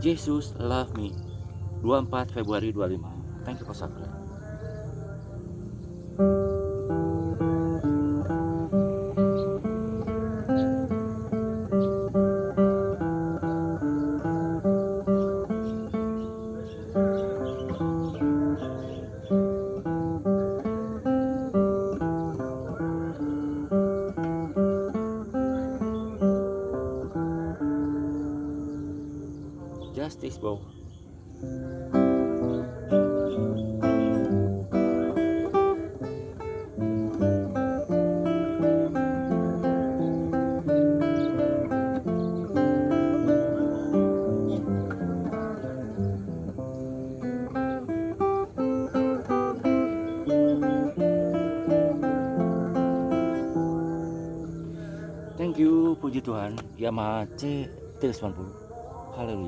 Jesus love me 24 Februari 25. Thank you for subscribe. Justice bro. Thank you, puji Tuhan, Yamaha C390. Haleluya.